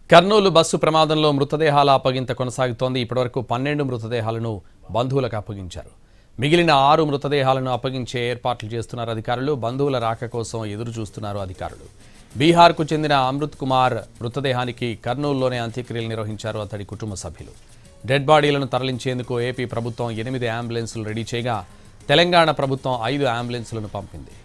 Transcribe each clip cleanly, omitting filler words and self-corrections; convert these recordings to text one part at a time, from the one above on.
Kurnool bus ప్రమాదంలో మృతదేహాల అప్పగింత కొనసాగుతోంది. ఇప్పటివరకు 12 మృతదేహాలను బంధువులకు అప్పగించారు. మిగిలిన 6 మృతదేహాలను అప్పగించే ఏర్పాట్లు చేస్తున్నారు అధికారులు. బంధువుల రాక కోసం ఎదురు చూస్తున్నారు అధికారులు. బీహార్కు చెందిన అమృత్ కుమార్ మృతదేహానికి కర్నూలులోనే అంత్యక్రియలు నిర్వహించారు అతడి కుటుంబ సభ్యులు. డెడ్ బాడీలను తరలించేందుకు ఏపీ ప్రభుత్వం 8 అంబులెన్సులు రెడీ చేయగా తెలంగాణ ప్రభుత్వం 5 అంబులెన్సులను పంపింది.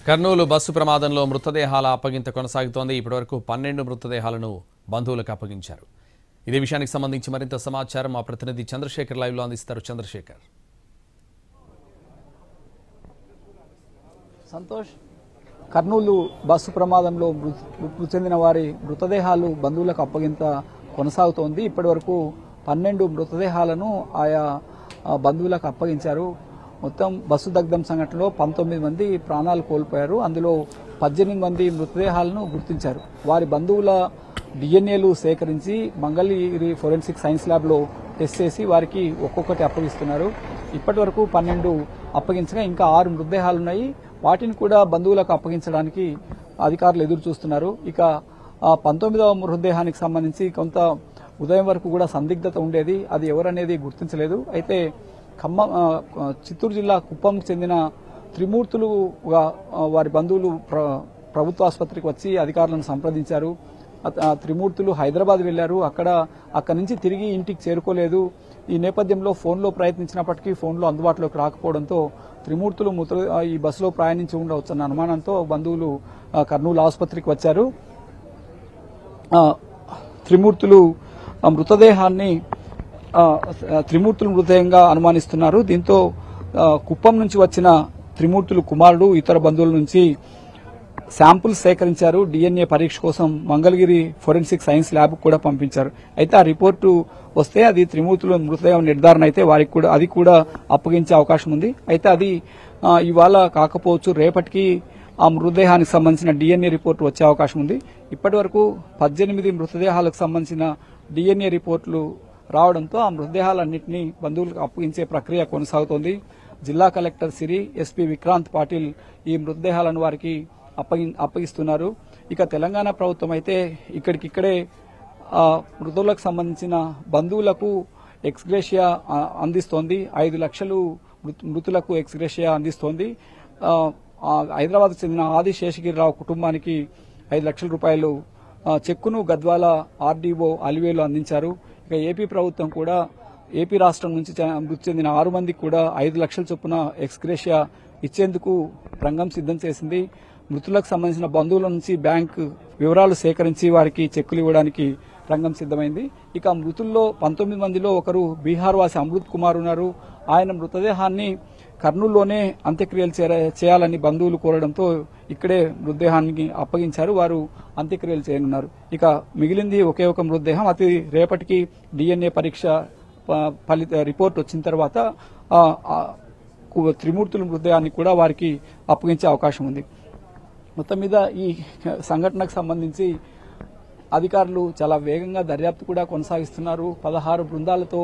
కర్నూలు బస్సు ప్రమాదంలో మృతదేహాల అప్పగింత కొనసాగుతోంది. ఇప్పటివరకు 12 మృతదేహాలను బంధువులకు అప్పగించారు. ఇదే విషయానికి సంబంధించి మరింత సమాచారం మా ప్రతినిధి చంద్రశేఖర్ లైవ్లో అందిస్తారు. చంద్రశేఖర్. సంతోష్, కర్నూలు బస్సు ప్రమాదంలో మృతి చెందిన వారి మృతదేహాలు బంధువులకు అప్పగింత కొనసాగుతోంది. ఇప్పటివరకు 12 మృతదేహాలను ఆయా బంధువులకు అప్పగించారు. మొత్తం బస్సు దగ్ధం సంఘటనలో 19 మంది ప్రాణాలు కోల్పోయారు. అందులో 18 మంది మృతదేహాలను గుర్తించారు. వారి బంధువుల డిఎన్ఏలు సేకరించి మంగళగిరి ఫోరెన్సిక్ సైన్స్ ల్యాబ్లో టెస్ట్ చేసి వారికి ఒక్కొక్కటి అప్పగిస్తున్నారు. ఇప్పటి వరకు 12 అప్పగించగా ఇంకా 6 మృతదేహాలున్నాయి. వాటిని కూడా బంధువులకు అప్పగించడానికి అధికారులు ఎదురు చూస్తున్నారు. ఇక 19వ మృతదేహానికి సంబంధించి కొంత ఉదయం వరకు కూడా సందిగ్ధత ఉండేది. అది ఎవరనేది గుర్తించలేదు. అయితే చిత్తూరు జిల్లా కుప్పంకు చెందిన త్రిమూర్తులుగా వారి బంధువులు ప్రభుత్వ ఆసుపత్రికి వచ్చి అధికారులను సంప్రదించారు. త్రిమూర్తులు హైదరాబాద్ వెళ్లారు. అక్కడి నుంచి తిరిగి ఇంటికి చేరుకోలేదు. ఈ నేపథ్యంలో ఫోన్లో ప్రయత్నించినప్పటికీ ఫోన్లో అందుబాటులోకి రాకపోవడంతో త్రిమూర్తులు ఈ బస్సులో ప్రయాణించి ఉండవచ్చన్న అనుమానంతో బంధువులు కర్నూలు ఆసుపత్రికి వచ్చారు. త్రిమూర్తులు మృతదేహంగా అనుమానిస్తున్నారు. దీంతో కుప్పం నుంచి వచ్చిన త్రిమూర్తులు కుమారుడు ఇతర బంధువుల నుంచి శాంపుల్స్ సేకరించారు. డిఎన్ఏ పరీక్ష కోసం మంగళగిరి ఫోరెన్సిక్ సైన్స్ ల్యాబ్ కూడా పంపించారు. అయితే ఆ రిపోర్టు వస్తే అది త్రిమూర్తుల మృతదేహం నిర్ధారణ అయితే వారికి కూడా అది కూడా అప్పగించే అవకాశం ఉంది. అయితే అది ఇవాళ కాకపోవచ్చు, రేపటికి ఆ మృతదేహానికి సంబంధించిన డిఎన్ఏ రిపోర్టు వచ్చే అవకాశం ఉంది. ఇప్పటి వరకు 18 మృతదేహాలకు సంబంధించిన డిఎన్ఏ రిపోర్టులు రావడంతో ఆ మృతదేహాలన్నింటినీ బంధువులకు అప్పగించే ప్రక్రియ కొనసాగుతోంది. జిల్లా కలెక్టర్ సిరి, ఎస్పీ విక్రాంత్ పాటిల్ ఈ మృతదేహాలను వారికి అప్పగిస్తున్నారు. ఇక తెలంగాణ ప్రభుత్వం అయితే ఇక్కడికిక్కడే మృతులకు సంబంధించిన బంధువులకు ఎక్స్గ్రేషియా అందిస్తోంది. 5 లక్షలు మృతులకు ఎక్స్గ్రేషియా అందిస్తోంది. హైదరాబాద్కు చెందిన ఆది శేషగిరిరావు కుటుంబానికి 5 లక్షల రూపాయలు చెక్కును గద్వాల ఆర్డీఓ అలివేలు అందించారు. ఇక ఏపీ ప్రభుత్వం కూడా ఏపీ రాష్ట్రం నుంచి మృతి చెందిన 6 మందికి కూడా 5 లక్షల చొప్పున ఎక్స్గ్రేషియా ఇచ్చేందుకు రంగం సిద్దం చేసింది. మృతులకు సంబంధించిన బంధువుల నుంచి బ్యాంకు వివరాలు సేకరించి వారికి చెక్కులు ఇవ్వడానికి రంగం సిద్దమైంది. ఇక మృతుల్లో 19 మందిలో ఒకరు బీహార్ వాసి అమృత్ కుమార్ ఉన్నారు. ఆయన మృతదేహాన్ని కర్నూలులోనే అంత్యక్రియలు చేయాలని బంధువులు కోరడంతో ఇక్కడే మృతదేహాన్ని అప్పగించారు. వారు అంత్యక్రియలు చేయనున్నారు. ఇక మిగిలింది ఒకే ఒక మృతదేహం. అది రేపటికి డిఎన్ఏ పరీక్ష రిపోర్ట్ వచ్చిన తర్వాత త్రిమూర్తుల మృతదేహాన్ని కూడా వారికి అప్పగించే అవకాశం ఉంది. మొత్తం మీద ఈ సంఘటనకు సంబంధించి అధికారులు చాలా వేగంగా దర్యాప్తు కూడా కొనసాగిస్తున్నారు. 16 బృందాలతో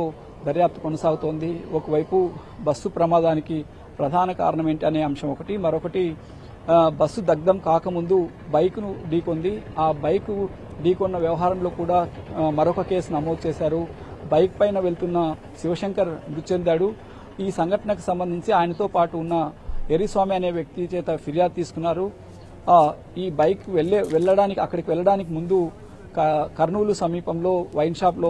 దర్యాప్తు కొనసాగుతోంది. ఒకవైపు బస్సు ప్రమాదానికి ప్రధాన కారణం ఏంటి అనే అంశం ఒకటి, మరొకటి బస్సు దగ్ధం కాకముందు బైక్ను ఢీకొంది. ఆ బైక్ ఢీకొన్న వ్యవహారంలో కూడా మరొక కేసు నమోదు చేశారు. బైక్ పైన వెళ్తున్న శివశంకర్ మృతి చెందాడు. ఈ సంఘటనకు సంబంధించి ఆయనతో పాటు ఉన్న ఎరిస్వామి అనే వ్యక్తి చేత ఫిర్యాదు తీసుకున్నారు. ఈ బైక్ అక్కడికి వెళ్ళడానికి ముందు కర్నూలు సమీపంలో వైన్ షాప్ లో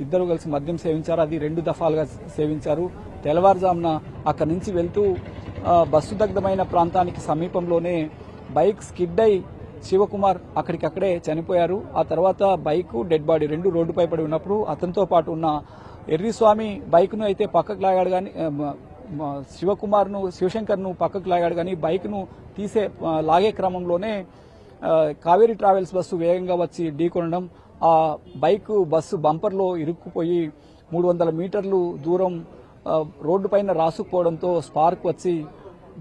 ఇద్దరు కలిసి మద్యం సేవించారు. అది 2 దఫాలుగా సేవించారు. తెల్లవారుజామున అక్కడి నుంచి వెళ్తూ బస్సు దగ్ధమైన ప్రాంతానికి సమీపంలోనే బైక్ స్కిడ్ అయి శివకుమార్ అక్కడికక్కడే చనిపోయారు. ఆ తర్వాత బైక్ డెడ్ బాడీ 2 రోడ్డుపై పడి ఉన్నప్పుడు అతనితో పాటు ఉన్న ఎర్రిస్వామి బైక్ను అయితే పక్కకు లాగాడు కానీ శివశంకర్ను పక్కకు లాగాడు కానీ బైక్ను లాగే క్రమంలోనే కావేరీ ట్రావెల్స్ బస్సు వేగంగా వచ్చి ఢీకొనడం, ఆ బస్సు బంపర్లో ఇరుక్కుపోయి 300 మీటర్లు దూరం రోడ్డుపైన రాసుకుపోవడంతో స్పార్క్ వచ్చి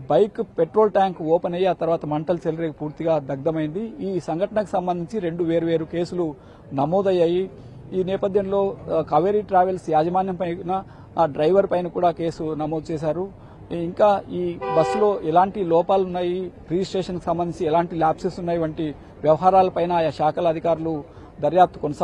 బైక్ పెట్రోల్ ట్యాంక్ ఓపెన్ అయ్యి ఆ తర్వాత మంటలు చెలరేగి పూర్తిగా దగ్ధమైంది. ఈ సంఘటనకు సంబంధించి 2 వేర్వేరు కేసులు నమోదయ్యాయి. ఈ నేపథ్యంలో కావేరీ ట్రావెల్స్ యాజమాన్యం పైన ఆ డ్రైవర్ పైన కూడా కేసు నమోదు చేశారు. ఇంకా ఈ బస్సులో ఎలాంటి లోపాలున్నాయి, రిజిస్ట్రేషన్ కి సంబంధించి ఎలాంటి ల్యాప్సెస్ ఉన్నాయి వంటి వ్యవహారాలపైన ఆయా శాఖల అధికారులు దర్యాప్తు కొనసాగుతున్నారు.